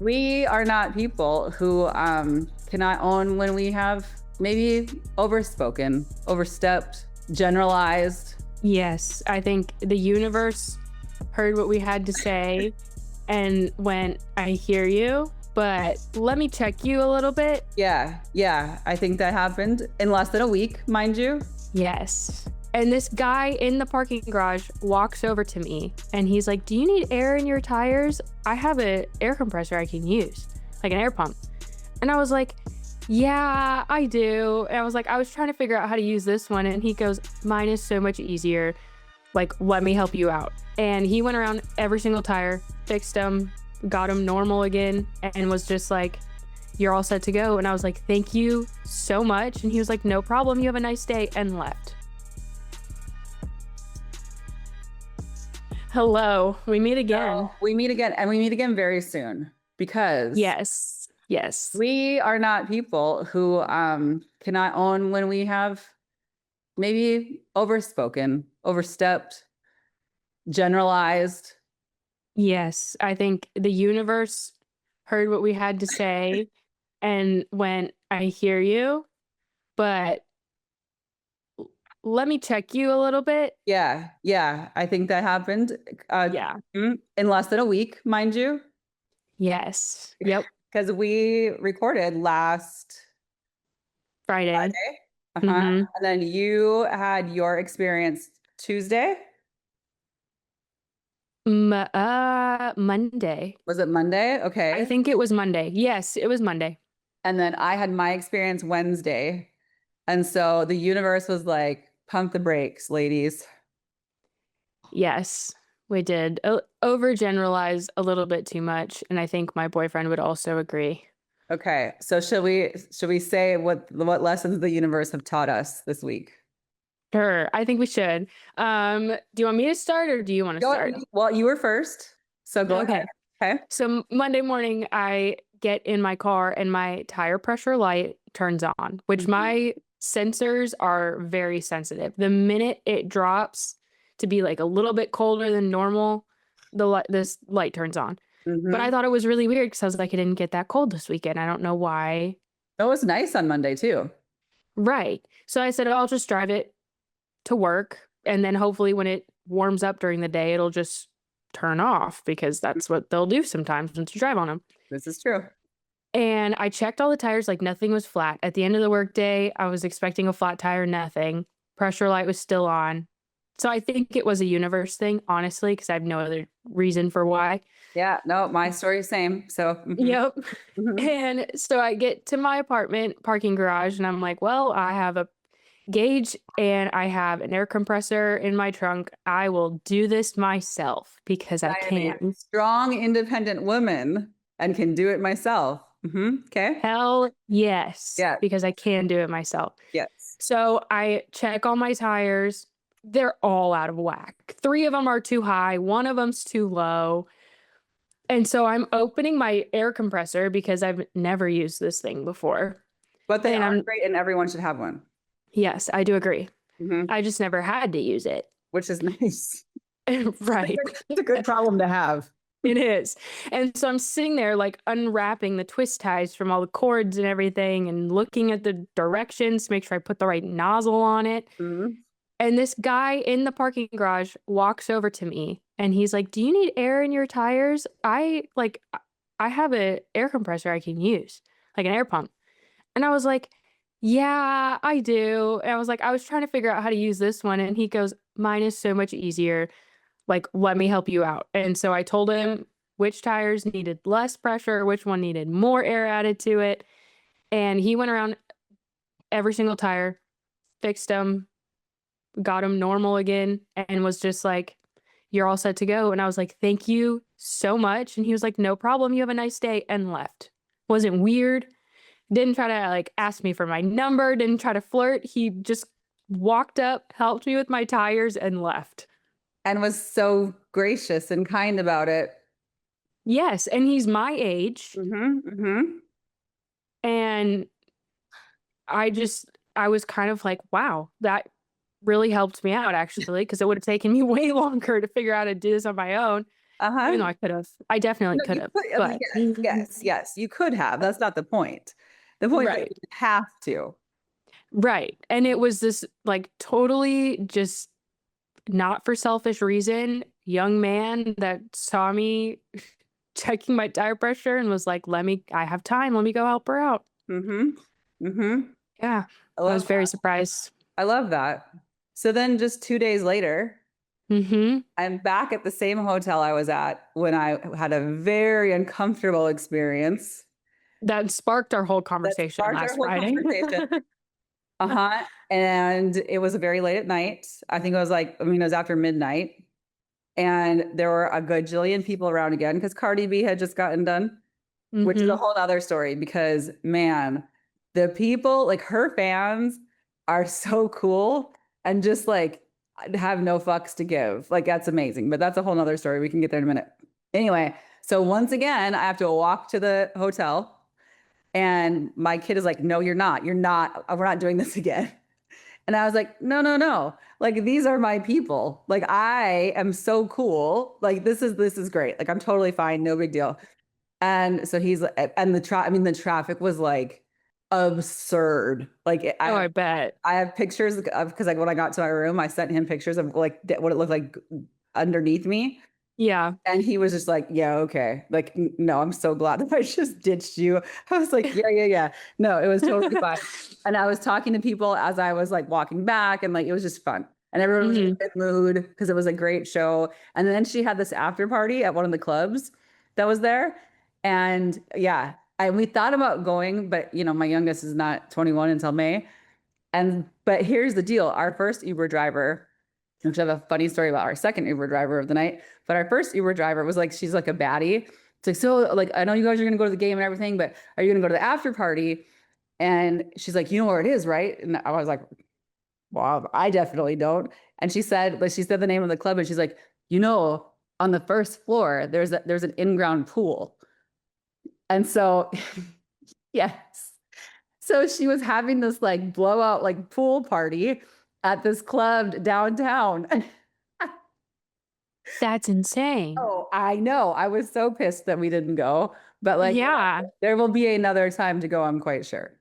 We are not people who cannot own when we have maybe overspoken, overstepped, generalized. Yes, I think the universe heard what we had to say and went, I hear you, but let me check you a little bit. Yeah, I think that happened in less than a week, mind you. Yes. And this guy in the parking garage walks over to me and he's like, do you need air in your tires? I have an air compressor I can use, like an air pump. And I was like, yeah, I do. And I was like, I was trying to figure out how to use this one. And he goes, mine is so much easier. Like, let me help you out. And he went around every single tire, fixed them, got them normal again, and was just like, you're all set to go. And I was like, thank you so much. And he was like, no problem. You have a nice day, and left. Hello, we meet again. We meet again, and we meet again very soon because Yes. we are not people who cannot own when we have maybe overspoken, overstepped, generalized. Yes, I think the universe heard what we had to say and went, I hear you, but let me check you a little bit. Yeah, I think that happened Yeah. in less than a week, mind you, Yes. Yep. because we recorded last Friday. Friday. Mhm. And then you had your experience Tuesday. Monday. Was it Monday? I Okay. think it was Monday. Yes, it was Monday. And then I had my experience Wednesday. And so the universe was like, pump the brakes, ladies. Yes, we did. Overgeneralize a little bit too much, and I think my boyfriend would also agree. Okay. So should we say what lessons the universe have taught us this week? Sure, I think we should. Do you want me to start or do you want to start? Well, you were first. So go ahead. Okay. So Monday morning, I get in my car and my tire pressure light turns on, which my sensors are very sensitive. The minute it drops to be like a little bit colder than normal, this light turns on. But I thought it was really weird because I was like, it didn't get that cold this weekend. I don't know why. It was nice on Monday too. Right. So I said, I'll just drive it to work. And then hopefully when it warms up during the day, it'll just turn off because that's what they'll do sometimes once you drive on them. This is true. And I checked all the tires, like nothing was flat. At the end of the workday, I was expecting a flat tire, nothing. Pressure light was still on. So I think it was a universe thing, honestly, because I have no other reason for why. Yeah, no, my story is same. So Yep. And so I get to my apartment parking garage and I'm like, well, I have a gauge and I have an air compressor in my trunk. I will do this myself because I am a can. strong, independent woman and can do it myself. Okay. Hell yes. Yeah. Because I can do it myself. Yes. So I check all my tires. They're all out of whack. 3 of them are too high. 1 of them's too low. And so I'm opening my air compressor because I've never used this thing before. But they are great and everyone should have one. Yes, I do agree. I just never had to use it. Which is nice. Right. It's a good problem to have. It is. And so I'm sitting there like unwrapping the twist ties from all the cords and everything and looking at the directions to make sure I put the right nozzle on it. And this guy in the parking garage walks over to me and he's like, do you need air in your tires? I have an air compressor I can use, like an air pump. And I was like, yeah, I do. And I was like, I was trying to figure out how to use this one. And he goes, mine is so much easier. Like, let me help you out. And so I told him which tires needed less pressure, which one needed more air added to it. And he went around every single tire, fixed them, got them normal again, and was just like, you're all set to go. And I was like, thank you so much. And he was like, no problem. You have a nice day, and left. Wasn't weird. Didn't try to like ask me for my number. Didn't try to flirt. He just walked up, helped me with my tires, and left. And was so gracious and kind about it. Yes. And he's my age. And I was kind of like, wow, that really helped me out actually, because it would have taken me way longer to figure out how to do this on my own. Uh-huh. Even though I could have. I definitely No, could you have, could, I mean, but yes, you could have. That's not the point. The point is that right. you have to. Right. And it was this like totally just not for selfish reason, young man that saw me checking my tire pressure and was like, I have time. Let me go help her out. Mm-hmm. Mm-hmm. Yeah. I I was love very that. surprised. I love that. So then just 2 days later, Mm-hmm. I'm back at the same hotel I was at when I had a very uncomfortable experience That sparked our whole that conversation sparked our last whole Friday. conversation. Uh-huh. And it was very late at night. I think it was like, I mean, it was after midnight. And there were a gajillion people around again because Cardi B had just gotten done, which is a Mm-hmm. whole other story because man, the people, like her fans are so cool and just like have no fucks to give. Like that's amazing. But that's a whole nother story. We can get there in a minute. Anyway, so once again, I have to walk to the hotel and my kid is like, no, you're not. You're not. We're not doing this again. And I was like, no, no, no. Like these are my people. Like I am so cool. Like this is great. Like I'm totally fine. No big deal. And so he's and I mean the traffic was like absurd. Like Oh, I bet. I have pictures of because like when I got to my room, I sent him pictures of like what it looked like underneath me. Yeah. And he was just like, yeah, okay. Like, no, I'm so glad that I just ditched you. I was like, yeah, yeah, yeah. No, it was totally fine. And I was talking to people as I was like walking back, and like it was just fun. And everyone was in a Mm-hmm. good mood because it was a great show. And then she had this after party at one of the clubs that was there. And yeah, we thought about going, but you know, my youngest is not 21 until May. And but here's the deal: our first Uber driver, which I have a funny story about our second Uber driver of the night, but our first Uber driver was like, she's like a baddie. It's like, so like I know you guys are gonna go to the game and everything, but are you gonna go to the after party? And she's like, you know where it is, right? And I was like, well, I definitely don't. And she said the name of the club, and she's like, you know, on the first floor, there's an in-ground pool. And so, yes. So she was having this like blowout like pool party at this club downtown. That's insane. Oh, I know. I was so pissed that we didn't go, but like Yeah. there will be another time to go, I'm quite sure.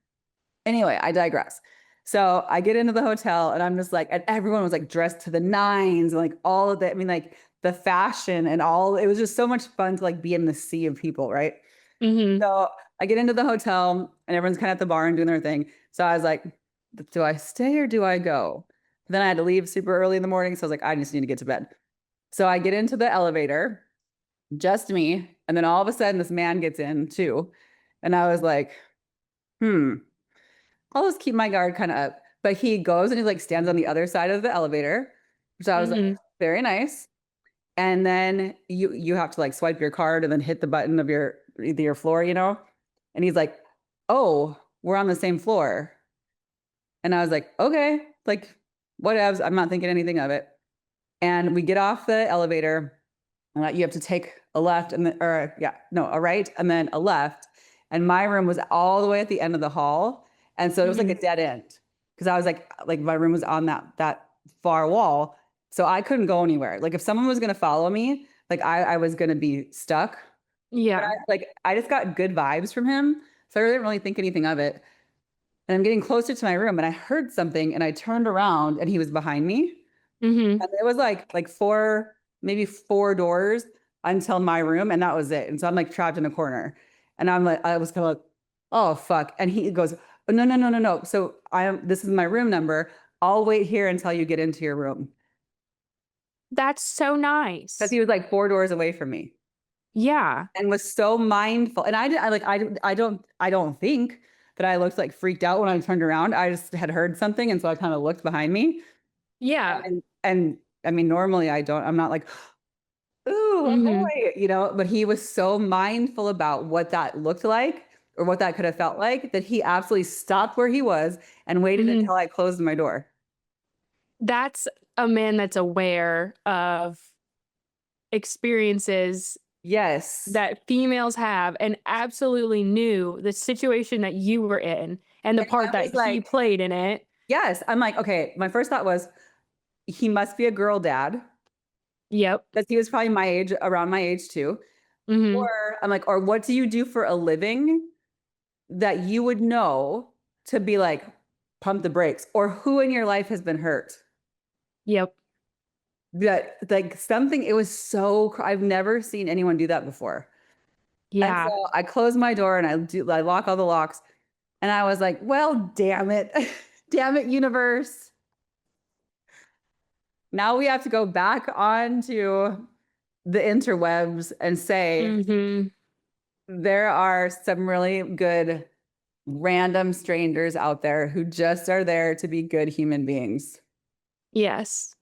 Anyway, I digress. So I get into the hotel and I'm just like, and everyone was like dressed to the nines and like all of the, I mean, like the fashion and all, it was just so much fun to like be in the sea of people, right? Mm-hmm. So I get into the hotel and everyone's kind of at the bar and doing their thing. So I was like, do I stay or do I go? Then I had to leave super early in the morning. So I was like, I just need to get to bed. So I get into the elevator, just me. And then all of a sudden, this man gets in too. And I was like, hmm, I'll just keep my guard kind of up. But he goes and he like stands on the other side of the elevator, which I was like, Mm-hmm. very nice. And then you have to like swipe your card and then hit the button of your floor, you know? And he's like, oh, we're on the same floor. And I was like, okay, like whatevs. I'm not thinking anything of it. And we get off the elevator. And you have to take a left and then, or yeah, no, a right and then a left. And my room was all the way at the end of the hall. And so it was like Mm-hmm. a dead end because I was like my room was on that far wall. So I couldn't go anywhere. Like if someone was going to follow me, like I was going to be stuck. But Yeah. I just got good vibes from him. So I didn't really think anything of it. And I'm getting closer to my room and I heard something and I turned around and he was behind me. Mm-hmm. And it was like four, maybe four doors until my room, and that was it. And so I'm like trapped in a corner. And I'm like, I was kind of like, oh fuck. And he goes, oh, no, no, no, no, no. So this is my room number. I'll wait here until you get into your room. That's so Because nice. he was like four doors away from me Yeah. and was so mindful. And I don't think that I looked like freaked out when I turned around. I just had heard something. And so I kind of looked behind me. Yeah. And I mean, normally I'm not like, ooh, a Mm-hmm. boy, you know, but he was so mindful about what that looked like or what that could have felt like that he absolutely stopped where he was and waited Mm-hmm. until I closed my door. That's a man that's aware of experiences Yes. that females have and absolutely knew the situation that you were in and the And I part that was he like, played in it. yes. I'm like, okay, my first thought was he must be a girl dad Yep. Because he was probably my age, around my age too. Mm-hmm. Or I'm like, or what do you do for a living that you would know to be like, pump the brakes? Or who in your life has been hurt? Yep. That like something, it was so, I've never seen anyone do that before. And Yeah. so I close my door and I lock all the locks. And I was like, well, damn it. Damn it, universe. Now we have to go back onto the interwebs and say Mm-hmm. there are some really good random strangers out there who just are there to be good human beings. Yes.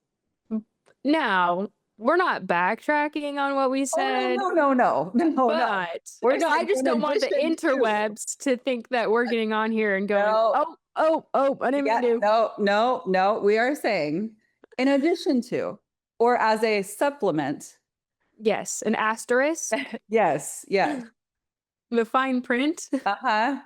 Now, we're not backtracking on what we Oh, said, no. but We're I saying just in don't want the addition to, interwebs to think that we're getting on here and going, no, I didn't mean yeah, to. no. We are saying in addition to, or as a supplement. Yes, an asterisk, Yes, yes. the fine print, Uh-huh.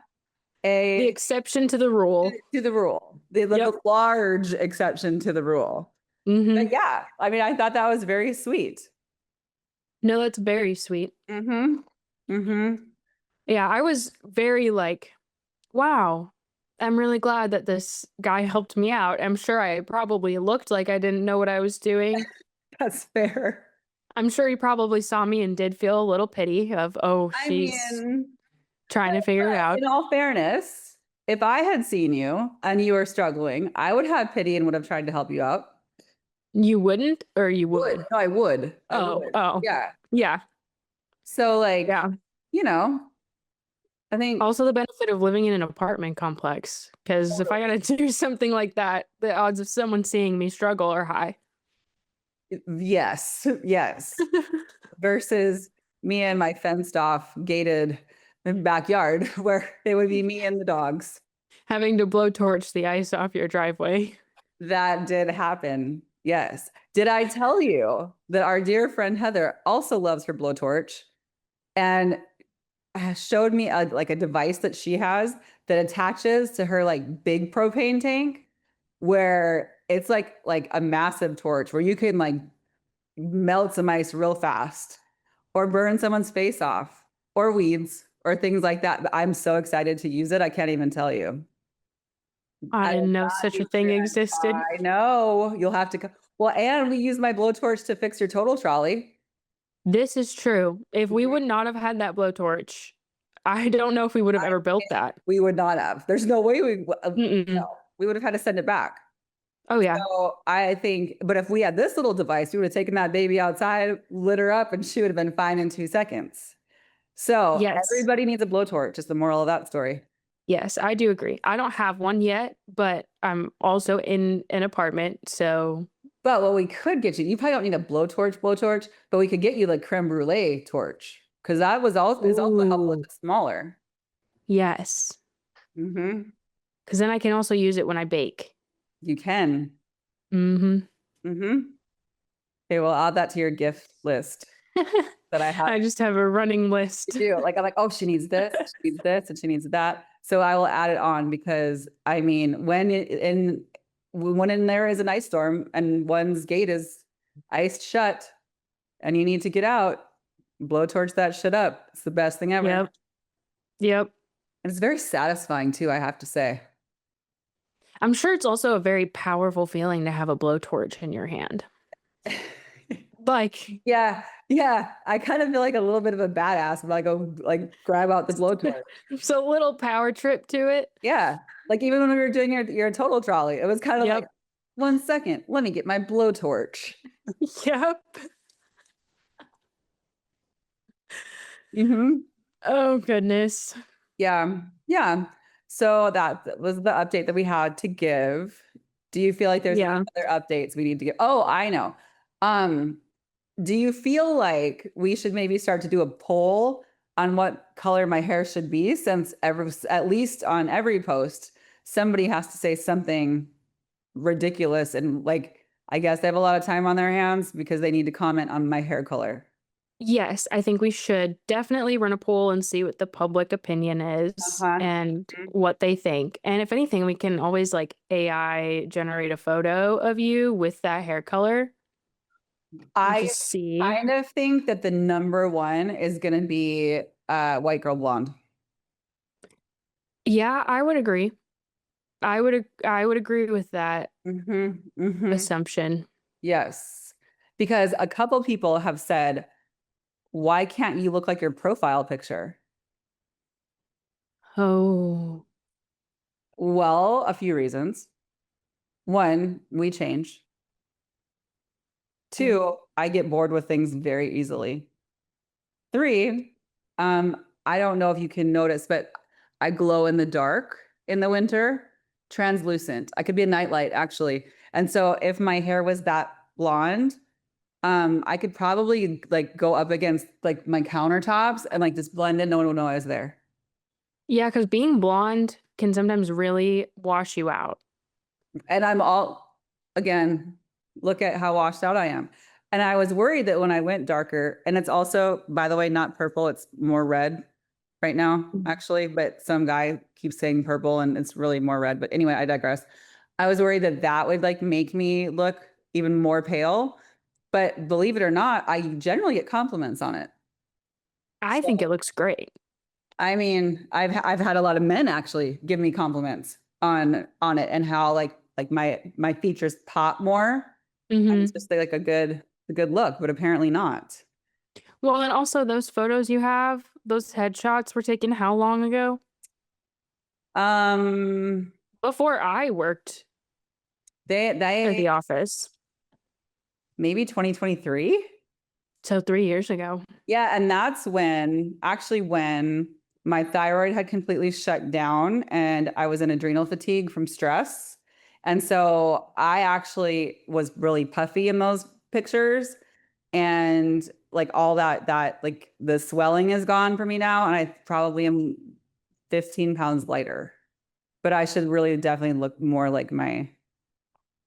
the A exception to the rule. to the rule, the Yep. large exception to the rule. Mm-hmm. But yeah, I mean, I thought that was very sweet. No, that's very sweet. Mm-hmm. Mm-hmm. Yeah, I was very like, wow, I'm really glad that this guy helped me out. I'm sure I probably looked like I didn't know what I was doing. That's fair. I'm sure he probably saw me and did feel a little pity of, oh, I she's mean, trying to figure it out. in all fairness, if I had seen you and you were struggling, I would have pity and would have tried to help you out. You wouldn't, or you Would. would? No, I would. I Oh, would. oh, Yeah. yeah, So like, yeah. you know, I think Also, the benefit of living in an apartment complex, because if I gotta do something like that, the odds of someone seeing me struggle are high. yes, yes. Versus me and my fenced off gated backyard where it would be me and the dogs. Having to blowtorch the ice off your driveway. That did happen. Yes. Did I tell you that our dear friend Heather also loves her blowtorch and showed me a device that she has that attaches to her like big propane tank where it's like a massive torch where you can like melt some ice real fast or burn someone's face off or weeds or things like that. I'm so excited to use it. I can't even tell you. I I will didn't know not such be a thing sharing. existed. I know. You'll have to well, and we use my blowtorch to fix your total trolley. This is true. If we would not have had that blowtorch, I don't know if we would have I ever built think that. we would not have. There's no way Mm-mm. no, we would have had to send it back. Oh, yeah. So I think, but if we had this little device, we would have taken that baby outside, lit her up, and she would have been fine in 2 seconds. So Yes. everybody needs a blowtorch, is the moral of that story. Yes, I do agree. I don't have one yet, but I'm also in an apartment, so But what we could get you probably don't need a blowtorch, but we could get you the creme brulee torch because that was also is also helpful with ooh, the smaller. yes. Mm-hmm. Because then I can also use it when I bake. You can. Mm-hmm. Mm-hmm. Okay, well, add that to your gift list that I have I just have a running to list. do. Like I'm like, oh, she needs this, and she needs that. So I will add it on because I mean, when in there is an ice storm and one's gate is iced shut and you need to get out, blowtorch that shit up. It's the best thing ever. Yep. Yep. And it's very satisfying too, I have to say. I'm sure it's also a very powerful feeling to have a blowtorch in your hand. Like, Yeah, yeah. I kind of feel like a little bit of a badass when I go like grab out the blowtorch. it's a little power trip to it. Yeah. Like even when we were doing your total trolley, it was kind of like, Yep. 1 second, let me get my blowtorch. Yep. Mm-hmm. Oh, goodness. Yeah. Yeah. So that was the update that we had to give. Do you feel like there's any Yeah. other updates we need to give? Oh, I know. Um, do you feel like we should maybe start to do a poll on what color my hair should be since at least on every post, somebody has to say something ridiculous and like I guess they have a lot of time on their hands because they need to comment on my hair color. Yes, I think we should definitely run a poll and see what the public opinion is Uh-huh. and what they think. And if anything, we can always like AI generate a photo of you with that hair color. and I just see. kind of think that the number one is going to be white girl blonde. Yeah, I would agree. I would agree with that Mm-hmm. assumption. Yes. Because a couple people have said, why can't you look like your profile picture? Oh. Well, a few reasons. One, we change. Two, I get bored with things very easily. Three, I don't know if you can notice, but I glow in the dark in the winter, translucent. I could be a nightlight actually. And so if my hair was that blonde, I could probably like go up against like my countertops and like just blend in. No one would know I was there. Yeah, because being blonde can sometimes really wash you out. And I'm all, again, look at how washed out I am. And I was worried that when I went darker, and it's also, by the way, not purple, it's more red right now, actually. But some guy keeps saying purple and it's really more red. But anyway, I digress. I was worried that that would like make me look even more pale. But believe it or not, I generally get compliments on it. I So, think it looks great. I mean, I've had a lot of men actually give me compliments on it and how like my features pop more. And it's Hmm. just like a good look, but apparently not. Well, and also those photos you have, those headshots were taken how long ago? Um, Before I worked at they the office. maybe 2023. So 3 years ago. Yeah, and that's when actually when my thyroid had completely shut down and I was in adrenal fatigue from stress. And so I actually was really puffy in those pictures and like all that like the swelling is gone for me now and I probably am 15 pounds lighter. But I should really definitely look more like my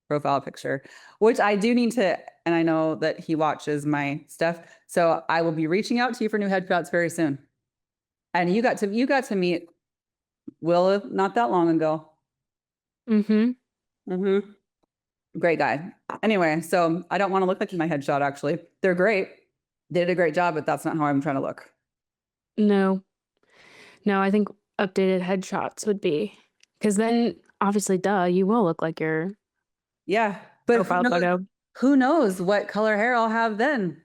profile picture, which I do need to, and I know that he watches my stuff. So I will be reaching out to you for new headshots very soon. And you got to meet Will not that long ago. Mm-hmm. Mm-hmm. Great guy. Anyway, so I don't want to look like my headshot actually. They're great. They did a great job, but that's not how I'm trying to look. No. No, I think updated headshots would be. Because then, obviously, duh, you will look like your Yeah. But profile photo. who knows what color hair I'll have then?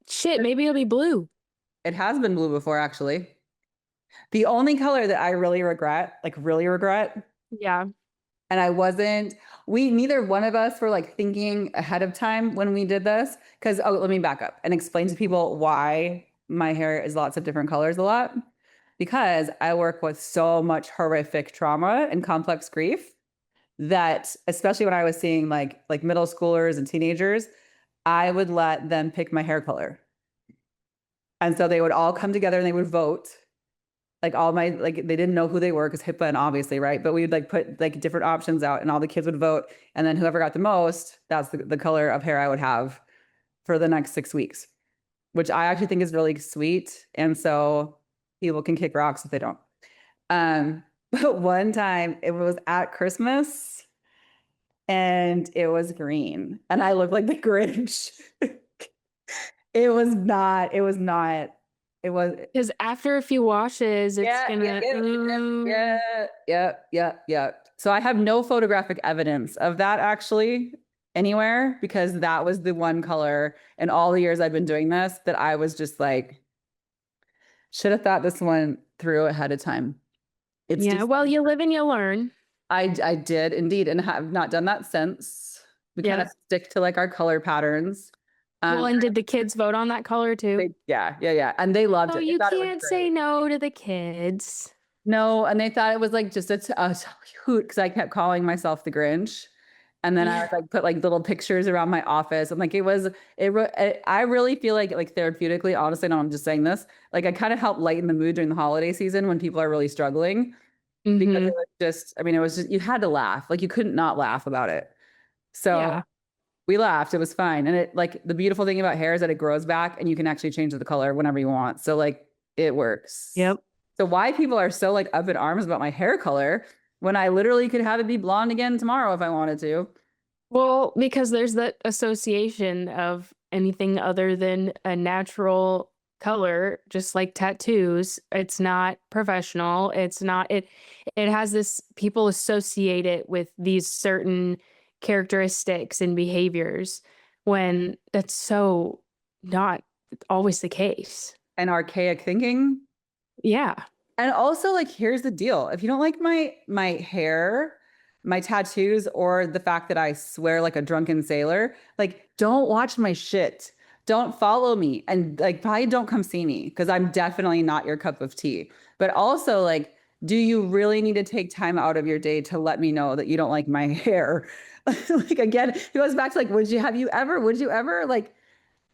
Shit, maybe it'll be blue. It has been blue before, actually. The only color that I really regret, like really regret, Yeah. and I wasn't, we neither one of us were like thinking ahead of time when we did this. Cause oh, let me back up and explain to people why my hair is lots of different colors a lot. Because I work with so much horrific trauma and complex grief that especially when I was seeing like middle schoolers and teenagers, I would let them pick my hair color. And so they would all come together and they would vote like all my like they didn't know who they were because HIPAA and obviously, right? But we would like put like different options out and all the kids would vote. And then whoever got the most, that's the color of hair I would have for the next 6 weeks, which I actually think is really sweet. And so people can kick rocks if they don't. But one time it was at Christmas and it was green and I looked like the Grinch. It was not, it was, Because after a few washes, it's yeah, yeah, gonna. yeah, yeah, yeah, yeah, yeah. So I have no photographic evidence of that actually anywhere because that was the one color in all the years I've been doing this that I was just like, should have thought this one through ahead of time. It's Yeah, just well, you live and you learn. I did indeed and have not done that since. We kind Yeah. of stick to like our color patterns. Well, Um, and did the kids vote on that color too? yeah, yeah, yeah. And they loved Oh, it. They you thought it was can't say great. no to the kids. No, and they thought it was like just a hoot because I kept calling myself the Grinch. And then I Yeah. would like put like little pictures around my office. And like I really feel like therapeutically, honestly, no, I'm just saying this, like I kind of help lighten the mood during the holiday season when people are really struggling because it Mm-hmm. was just, I mean, it was just you had to laugh. Like you couldn't not laugh about it. So Yeah. we laughed. It was fine. And it like the beautiful thing about hair is that it grows back and you can actually change the color whenever you want. So like it works. Yep. So why people are so like up in arms about my hair color when I literally could have it be blonde again tomorrow if I wanted to. Well, because there's that association of anything other than a natural color, just like tattoos. It's not professional. It has this, people associate it with these certain characteristics and behaviors when that's so not always the case. And archaic thinking. Yeah. And also, like, here's the deal. If you don't like my hair, my tattoos, or the fact that I swear like a drunken sailor, like, don't watch my shit. Don't follow me. And like probably don't come see me because I'm definitely not your cup of tea. But also, like, do you really need to take time out of your day to let me know that you don't like my hair? Like again, it goes back to like, would you ever like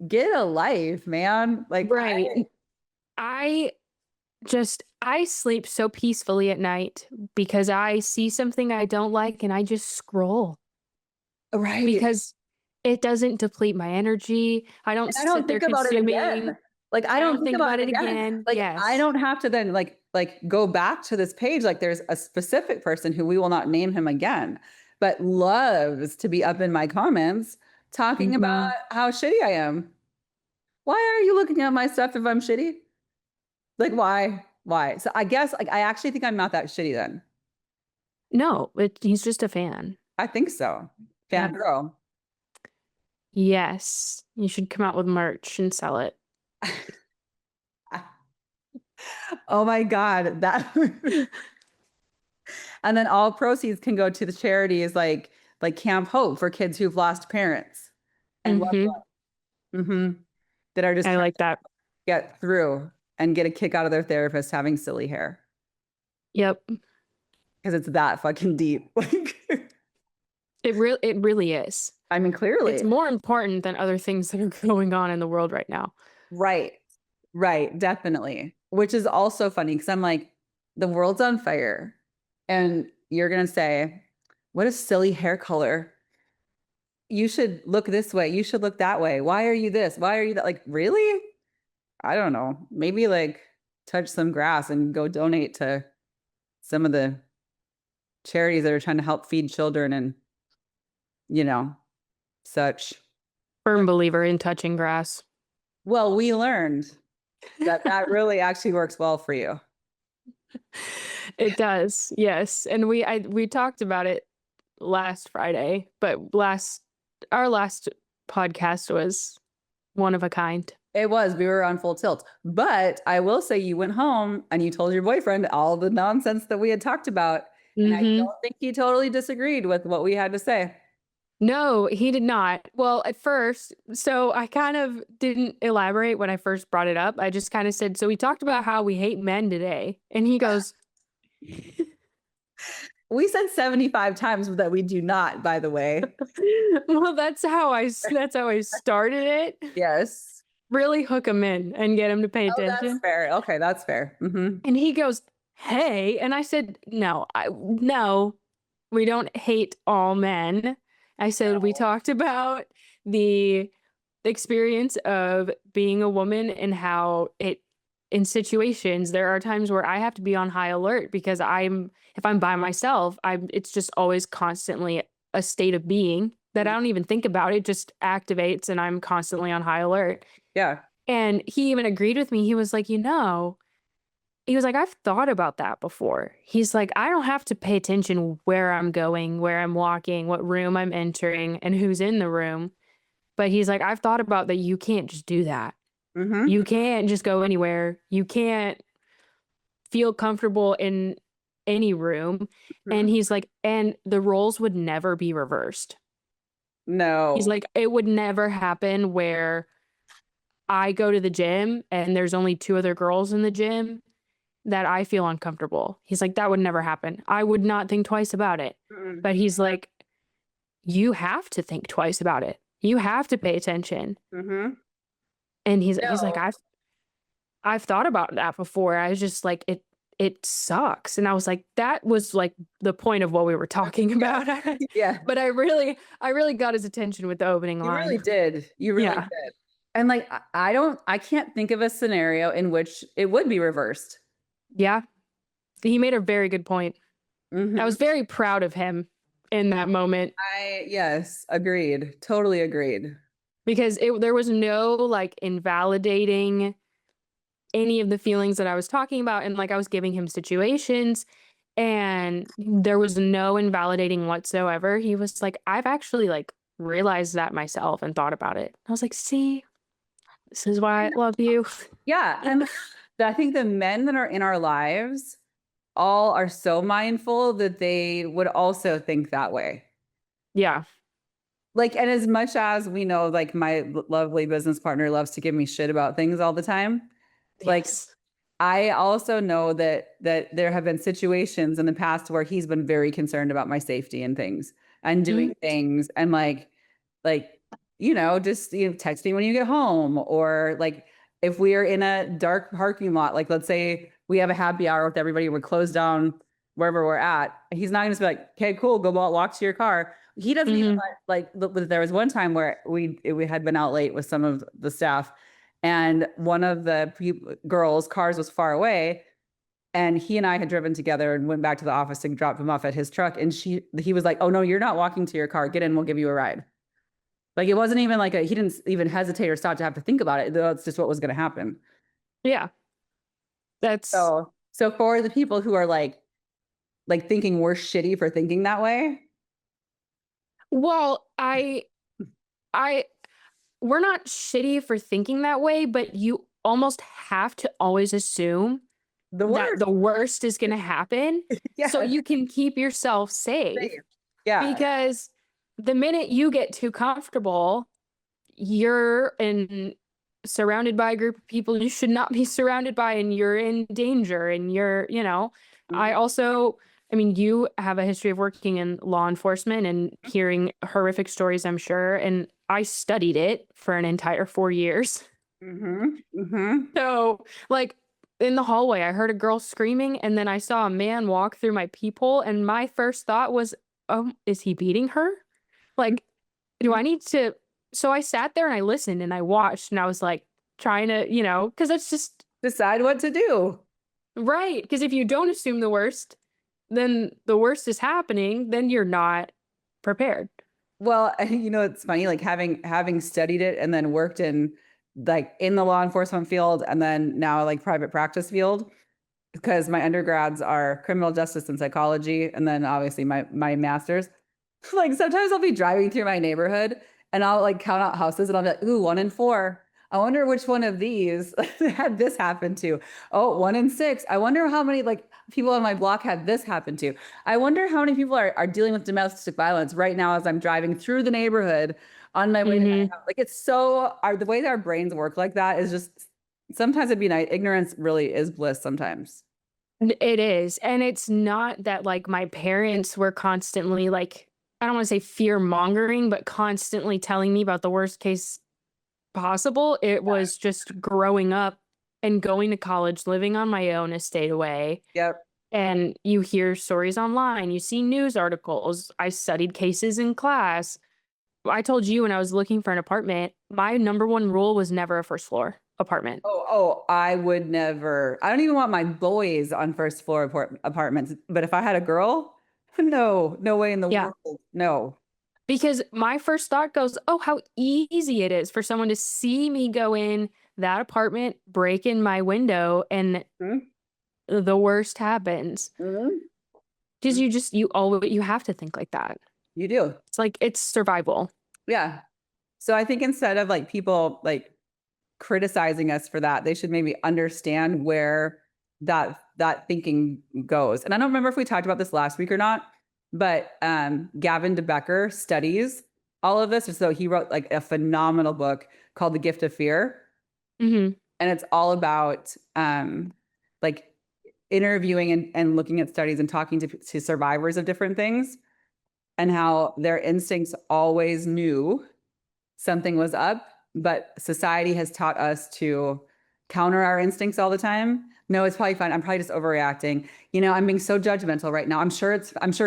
get a life, man? Like Right. I sleep so peacefully at night because I see something I don't like and I just scroll right. because it doesn't deplete my energy. I don't And I don't sit there think about it consuming. again. Like I don't think about it again. Like I Yes. don't have to then like go back to this page. Like there's a specific person who we will not name him again, but loves to be up in my comments talking about Mhm. how shitty I am. Why are you looking at my stuff if I'm shitty? Like why? Why? So I guess like I actually think I'm not that shitty then. No, he's just a fan. I think so. Fan Yep. girl. Yes. You should come out with merch and sell it. Oh my God. That and then all proceeds can go to the charities like Camp Hope for kids who've lost parents and loved Mhm. ones that are just I trying like to that. get through and get a kick out of their therapist having silly hair Yep. because it's that fucking deep. It really is. I mean, It's clearly. more important than other things that are going on in the world right now. Right. Right. Definitely. Which is also funny because I'm like, the world's on fire. And you're going to say, what a silly hair color. You should look this way. You should look that way. Why are you this? Why are you that? Like, really? I don't know. Maybe like touch some grass and go donate to some of the charities that are trying to help feed children and, you know, such. Firm believer in touching grass. Well, we learned that that really actually works well for you. It does. Yes. And we talked about it last Friday, but our last podcast was one of a kind. It was, we were on full tilt. But I will say you went home and you told your boyfriend all the nonsense that we had talked about. And I Mhm. don't think he totally disagreed with what we had to say. No, he did not. Well, at first, so I kind of didn't elaborate when I first brought it up. I just kind of said, "So we talked about how we hate men today." And he goes, We said 75 times that we do not, by the way. "Well, that's how I started it." Yes. Really hook him in and get him to pay Oh, that's attention. fair. Okay, that's fair. And he goes, "Hey." And I said, no, we don't hate all men. I said, we No. talked about the experience of being a woman and how in situations, there are times where I have to be on high alert because if I'm by myself, it's just always constantly a state of being that I don't even think about. It just activates and I'm constantly on high alert. Yeah. And he even agreed with me. He was like, he was like, "I've thought about that before." He's like, "I don't have to pay attention where I'm going, where I'm walking, what room I'm entering, and who's in the room." But he's like, "I've thought about that you can't just do that. Mm-hmm. You can't just go anywhere. You can't feel comfortable in any room." And Mm-hmm. he's like, "And the roles would never be reversed." He's No. like, "It would never happen where I go to the gym and there's only two other girls in the gym that I feel uncomfortable." He's like, "That would never happen. I would not think twice about it." Mm-mm. But he's like, "You have to think twice about it. You have to pay attention." Mm-hmm. And he's like, No. "I've thought about that before." I was just like, it sucks." And I was like, that was like the point of what we were talking about. Yeah. But I really got his attention with the opening You really line. did. You really Yeah. did. And like I can't think of a scenario in which it would be reversed. Yeah. He made a very good point. I Mm-hmm. was very proud of him in that moment. Yes, agreed. Totally agreed. because there was no like invalidating any of the feelings that I was talking about, and like I was giving him situations and there was no invalidating whatsoever. He was like, I've actually like realized that myself and thought about it. I was like, see, this is why I love you. Yeah. And I think the men that are in our lives all are so mindful that they would also think that way. Yeah. Like, and as much as we know, like my lovely business partner loves to give me shit about things all the time, like Yes. I also know that there have been situations in the past where he's been very concerned about my safety and things and Mhm. doing things and like just texting when you get home, or like if we are in a dark parking lot, like let's say we have a happy hour with everybody, we're closed down wherever we're at. He's not going to be like, "Okay, cool, go walk to your car." He doesn't even Mhm. there was one time where we had been out late with some of the staff, and one of the girls' cars was far away, and he and I had driven together and went back to the office to drop him off at his truck. And he was like, "Oh no, you're not walking to your car. Get in, we'll give you a ride." Like it wasn't even like he didn't even hesitate or stop to have to think about it. That's just what was going to happen. Yeah. That's So for the people who are like thinking we're shitty for thinking that way, well, I we're not shitty for thinking that way, but you almost have to always assume the that worst. the worst is going to happen so Yes. you can keep yourself safe. Yeah. Because the minute you get too comfortable, you're surrounded by a group of people you should not be surrounded by, and you're in danger, and I Mhm. also, I mean, you have a history of working in law enforcement and hearing horrific stories, I'm sure, and I studied it for an entire 4 years. Mhm. Mhm. So, like, in the hallway, I heard a girl screaming, and then I saw a man walk through my peephole, and my first thought was, is he beating her? Like, do I need to? So I sat there and I listened and I watched and I was like trying to, because that's just Decide what to do. right. Because if you don't assume the worst, then the worst is happening, then you're not prepared. Well, it's funny, like having studied it and then worked in the law enforcement field and then now like private practice field, because my undergrads are criminal justice and psychology, and then obviously my master's. Like sometimes I'll be driving through my neighborhood and I'll like count out houses and I'll be like, ooh, 1 in 4. I wonder which one of these had this happen to. Oh, 1 in 6. I wonder how many like people on my block had this happen to. I wonder how many people are dealing with domestic violence right now as I'm driving through the neighborhood on my way to my Hmm. house. Like it's so the way that our brains work like that is just sometimes it'd be nice. Ignorance really is bliss sometimes. It is. And it's not that like my parents were constantly like, I don't want to say fear mongering, but constantly telling me about the worst case possible. It was just growing up and going to college, living on my own a state away. Yep. And you hear stories online, you see news articles. I studied cases in class. I told you when I was looking for an apartment, my number one rule was never a first floor apartment. Oh, I would never. I don't even want my boys on first floor apartments. But if I had a girl, no, no way in the Yeah. world. No. Because my first thought goes, oh, how easy it is for someone to see me go in that apartment, break in my window, and Mhm. the worst happens. Mhm. Because you have to think like that. You do. It's like it's survival. Yeah. So I think instead of like people like criticizing us for that, they should maybe understand where that thinking goes. And I don't remember if we talked about this last week or not, but Gavin DeBecker studies all of this. So he wrote like a phenomenal book called The Gift of Fear. Hmm. And it's all about like interviewing and looking at studies and talking to survivors of different things, and how their instincts always knew something was up, but society has taught us to counter our instincts all the time. No, it's probably fine. I'm probably just overreacting. I'm being so judgmental right now. I'm sure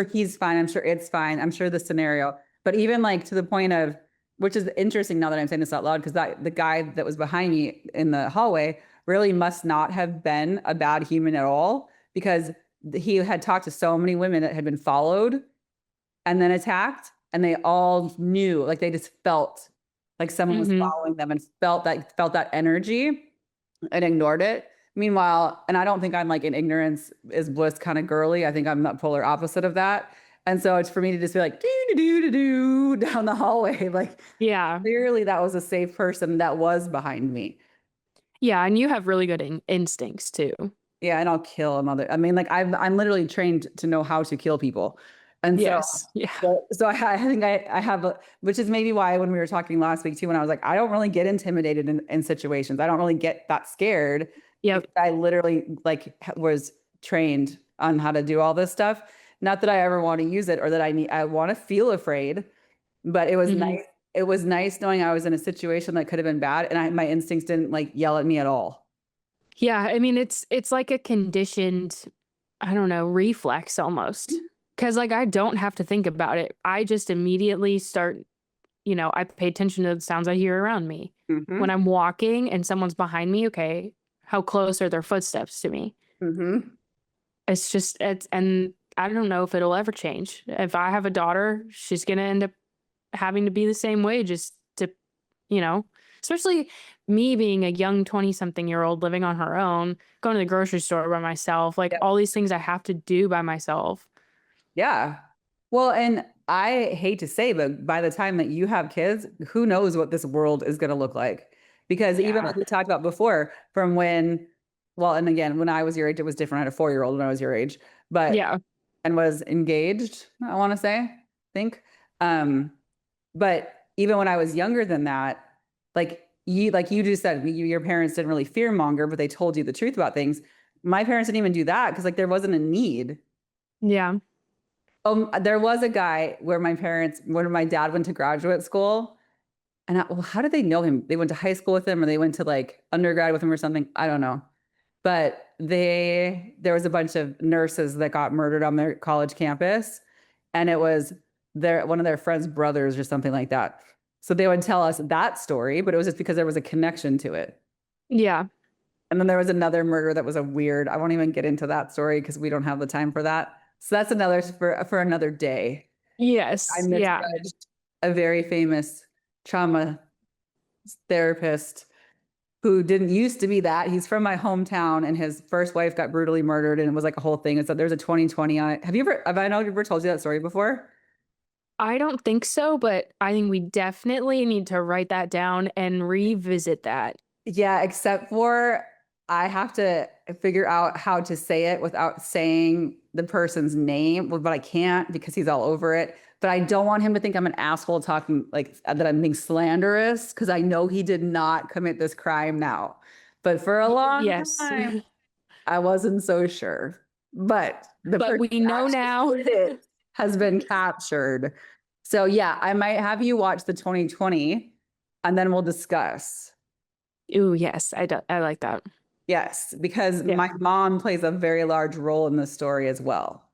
he's fine. I'm sure it's fine. I'm sure the scenario. But even like to the point of, which is interesting now that I'm saying this out loud, because the guy that was behind me in the hallway really must not have been a bad human at all, because he had talked to so many women that had been followed and then attacked, and they all knew, like they just felt like someone was Mhm. following them and felt that energy and ignored it. Meanwhile, and I don't think I'm like an ignorance is bliss kind of girly. I think I'm the polar opposite of that. And so it's for me to just be like do do do do down the hallway. Like Yeah. clearly that was a safe person that was behind me. Yeah, and you have really good instincts too. Yeah, and I'll kill a mother. I mean, like I'm literally trained to know how to kill people, and so Yes. Yeah. I think I have which is maybe why when we were talking last week too, when I was like, I don't really get intimidated in situations. I don't really get that scared Yep. because I literally like was trained on how to do all this stuff. Not that I ever want to use it or that I want to feel afraid, but it was Mhm. nice. It was nice knowing I was in a situation that could have been bad, and my instincts didn't like yell at me at all. Yeah, I mean, it's like a conditioned, I don't know, reflex almost. Cause like I don't have to think about it. I just immediately start, I pay attention to the sounds I hear around me. When Mm-hmm. I'm walking and someone's behind me, okay, how close are their footsteps to me? Mm-hmm. It's and I don't know if it'll ever change. If I have a daughter, she's gonna end up having to be the same way just to, you know, especially me being a young 20-something-year-old living on her own, going to the grocery store by myself, like all these things I have to do by myself. Yeah. Well, and I hate to say, but by the time that you have kids, who knows what this world is going to look like? Because even Yeah. like we talked about before, from when, well, and again, when I was your age, it was different. I had a 4-year-old when I was your age, but Yeah. and was engaged, I want to say, think. Um, but even when I was younger than that, like you just said, your parents didn't really fear monger, but they told you the truth about things. My parents didn't even do that because like there wasn't a need. Yeah. There was a guy where when my dad went to graduate school, and well, how did they know him? They went to high school with him, or they went to like undergrad with him, or something. I don't know. But there was a bunch of nurses that got murdered on their college campus, and it was one of their friends' brothers or something like that. So they would tell us that story, but it was just because there was a connection to it. Yeah. And then there was another murder that was a weird. I won't even get into that story because we don't have the time for that. So that's another for another day. I Yes. Yeah. misjudged a very famous trauma therapist who didn't used to be that. He's from my hometown, and his first wife got brutally murdered, and it was like a whole thing. And so there's a 2020 on it. Have I ever told you that story before? I don't think so, but I think we definitely need to write that down and revisit that. Yeah, except for I have to figure out how to say it without saying the person's name, but I can't because he's all over it. But I don't want him to think I'm an asshole talking like that I'm being slanderous because I know he did not commit this crime now. But for a long Yes. time, I wasn't so sure. But the But person we who know actually now. did it has been captured. So yeah, I might have you watch the 2020 and then we'll discuss. Ooh, yes. I like that. Yes, because Yeah. my mom plays a very large role in this story as well.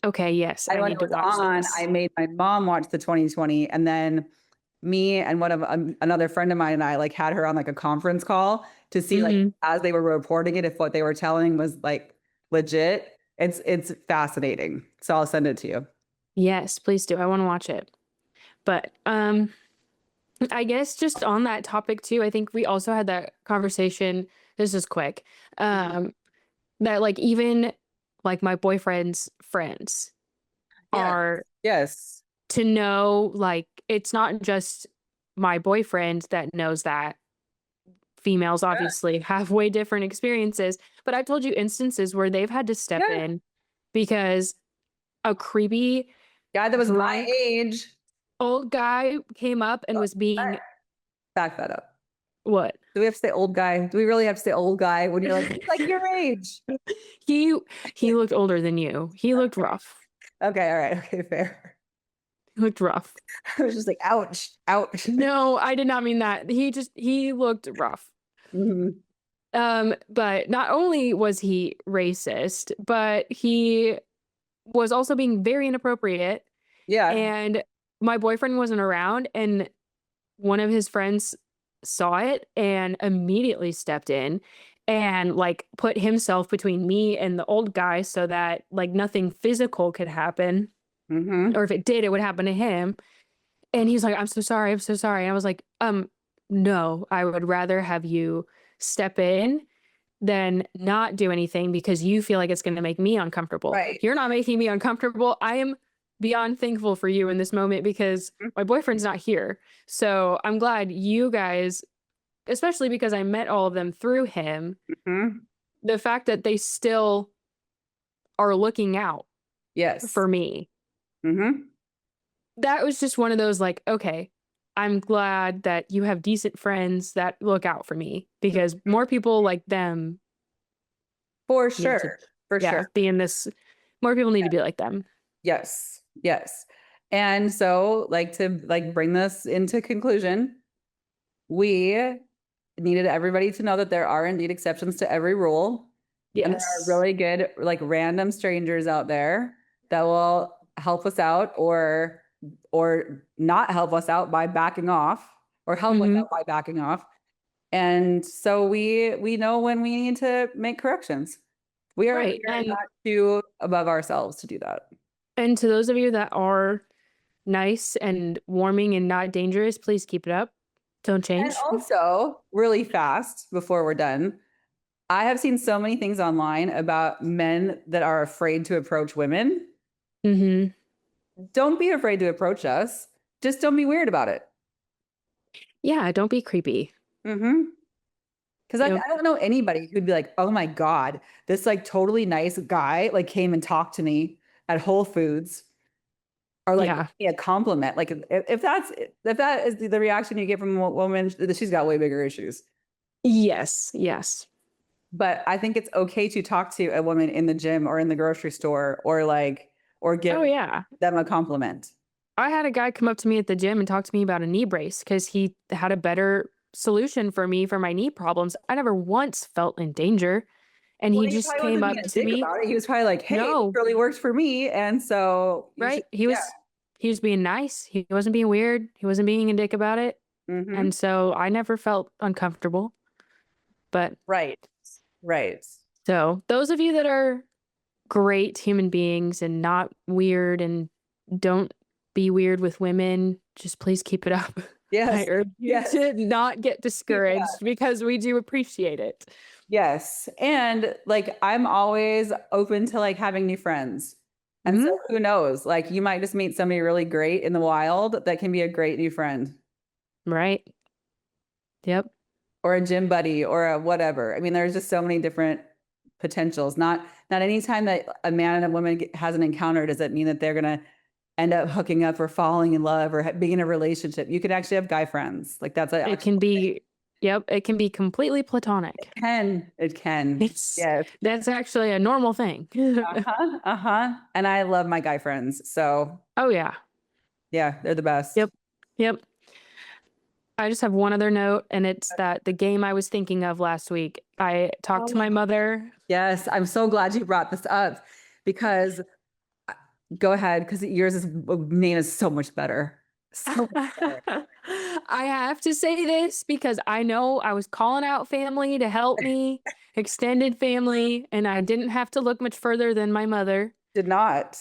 Okay, yes. And I when need it to was watch on, this. I made my mom watch the 2020, and then me and one of another friend of mine and I like had her on like a conference call to see like Mhm. as they were reporting it if what they were telling was like legit. It's fascinating. So I'll send it to you. Yes, please do. I wanna watch it. But, I guess just on that topic too, I think we also had that conversation, this is quick, um, that, like, even, like, my boyfriend's friends Yeah. are Yes. to know, like, it's not just my boyfriend that knows that. Females Yeah. obviously have way different experiences, but I've told you instances where they've had to step Yeah. in because a creepy, Guy that was my drunk, age. old guy came up and Oh, was being back that up. what? Do we have to say old guy? Do we really have to say old guy when you're like, he's like your age? He he looked older than you. He looked rough. Okay, all right, okay, fair. He looked rough. I was just like, ouch, ouch. No, I did not mean that. He looked rough. Mhm. But not only was he racist, but he was also being very inappropriate, Yeah. and my boyfriend wasn't around, and one of his friends saw it and immediately stepped in and, like, put himself between me and the old guy so that, like, nothing physical could happen, Hmm. or if it did, it would happen to him, And he's like, I'm so sorry. I'm so sorry. And I was like, no, I would rather have you step in than not do anything because you feel like it's going to make me uncomfortable. Right. You're not making me uncomfortable. I am beyond thankful for you in this moment because my boyfriend's not here. So I'm glad you guys, especially because I met all of them through him, Mm-hmm. the fact that they still are looking out Yes. for me. Mm-hmm. That was just one of those like, okay, I'm glad that you have decent friends that look out for me because more people like them For need to, sure. For yeah, sure. be in this. More people need to be like them. Yes. Yes. And so like to like bring this into conclusion, we needed everybody to know that there are indeed exceptions to every rule. And there are Yes. really good, like random strangers out there that will help us out or not help us out by backing off or help us Mhm. out by backing off. And so we know when we need to make corrections. We are Right. not too above ourselves to do that. And to those of you that are nice and warming and not dangerous, please keep it up. Don't And change. also, really fast before we're done, I have seen so many things online about men that are afraid to approach women. Mhm. Don't be afraid to approach us. Just don't be weird about it. Yeah, don't be creepy. Mm-hmm. Because Yep. I don't know anybody who'd be like, oh my God, this like totally nice guy like came and talked to me at Whole Foods or like Yeah. a compliment. Like if that is the reaction you get from a woman, she's got way bigger issues. Yes. Yes. But I think it's okay to talk to a woman in the gym or in the grocery store or Oh, give yeah. them a compliment. I had a guy come up to me at the gym and talk to me about a knee brace because he had a better solution for me for my knee problems. I never once felt in danger. And Well, he he just probably came wasn't up being a to dick me. about it. He was probably like, hey, this No, really works for me. And so you should, right? yeah. He was being nice. He wasn't being weird. He wasn't being a dick about it. Mm-hmm. And so I never felt uncomfortable. But Right. Right. so those of you that are great human beings and not weird and don't be weird with women, just please keep it up. I Yes. urge you Yes. to not get discouraged because we do appreciate it. Yes. And like I'm always open to like having new friends. And Mhm. so who knows? Like you might just meet somebody really great in the wild that can be a great new friend Right. Yep. or a gym buddy or a whatever. I mean, there's just so many different potentials. Not anytime that a man and a woman has an encounter does it mean that they're gonna end up hooking up or falling in love or being in a relationship. You could actually have guy friends. Like that's It actually can be, yep, it can be completely platonic. it can. It's Yes. that's actually a normal thing. Uh-huh. Uh-huh. And I love my guy friends. So Oh yeah. yeah, they're the best. Yep. Yep. I just have one other note, and it's that the game I was thinking of last week, I talked to Oh, my mother. yes, I'm so glad you brought this up because go ahead because yours is name is so much better. So much better. I have to say this because I know I was calling out family to help me, extended family, and I didn't have to look much further than my mother. Did not.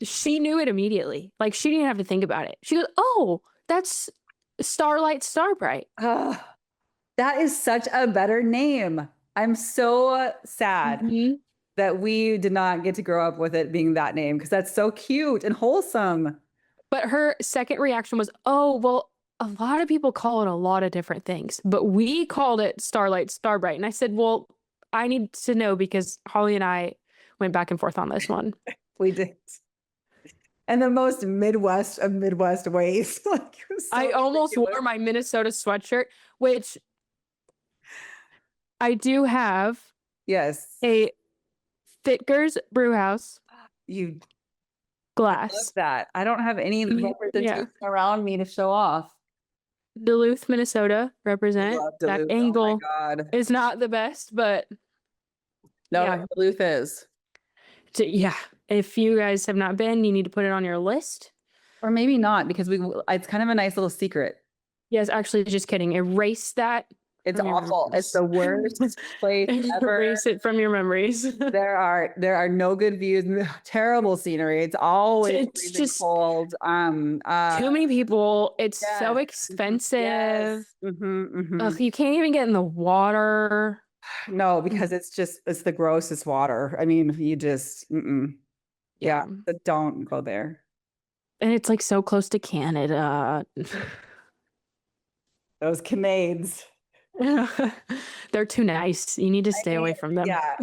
She knew it immediately. Like she didn't have to think about it. She goes, "Oh, that's Starlight Starbright." Ah, that is such a better name. I'm so sad Mhm. that we did not get to grow up with it being that name because that's so cute and wholesome. But her second reaction was, "Oh, well, a lot of people call it a lot of different things, but we called it Starlight Starbright." And I said, "Well, I need to know because Holly and I went back and forth on this one." We did. And the most Midwest of Midwest ways. Like it was I so almost ridiculous. wore my Minnesota sweatshirt, which I do have Yes. a Fitger's Brewhouse You love glass. that. I don't have any Yeah. representation around me to show off. Duluth, Minnesota represent. Love That Duluth. Oh my angle God. is not the best, but No, yeah. Duluth is. Yeah. If you guys have not been, you need to put it on your list. Or maybe not because it's kind of a nice little secret. Yes, actually, just kidding. Erase that It's From your awful. It's the worst place ever. Erase it from your memories. There are no good views, terrible scenery. It's always It's freezing just cold. too many people. It's so Yes. expensive. Yes. Mm-hmm. Ugh, you can't even get in the water. No, because it's the grossest water. I mean, you just yeah, but don't go there. And it's like so close to Canada. Those Canades. They're too nice. You need to stay away from them. Yeah,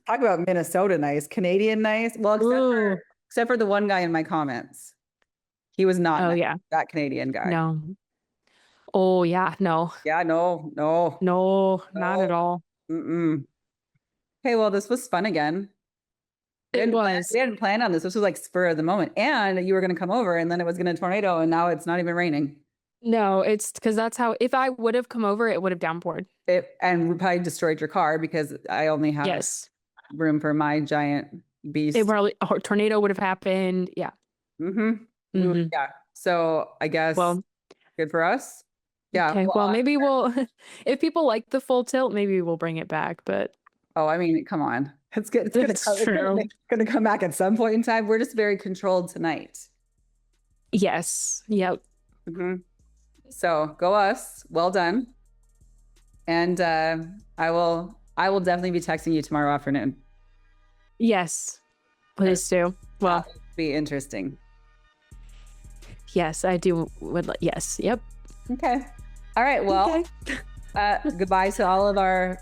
talk about Minnesota nice, Canadian nice. Well, except for the one guy in my comments. He was not nice, yeah. that Canadian guy. No. Oh yeah, no. Yeah, no. No, not at all. Okay, well, this was fun again. We hadn't planned on this. This was like spur of the moment. And you were going to come over and then it was going to tornado and now it's not even raining. No, it's because that's how, if I would have come over, it would have downpoured. And probably destroyed your car because I only have room for my giant beast. It probably, a tornado would have happened. Yeah. Yeah. So I guess good for us. Yeah. Okay. Well, maybe we'll, if people like the full tilt, maybe we'll bring it back. But oh, I mean, come on. It's good. It's gonna come back at some point in time. We're just very controlled tonight. Yes. Yep. So go us. Well done. And I will definitely be texting you tomorrow afternoon. Yes. Please do. Well, be interesting. Yes, I do. Yes. Yep. Okay. All right. Well, goodbye to all of our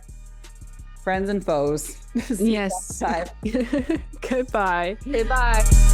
friends and foes. Yes. Goodbye. Goodbye. Okay, bye.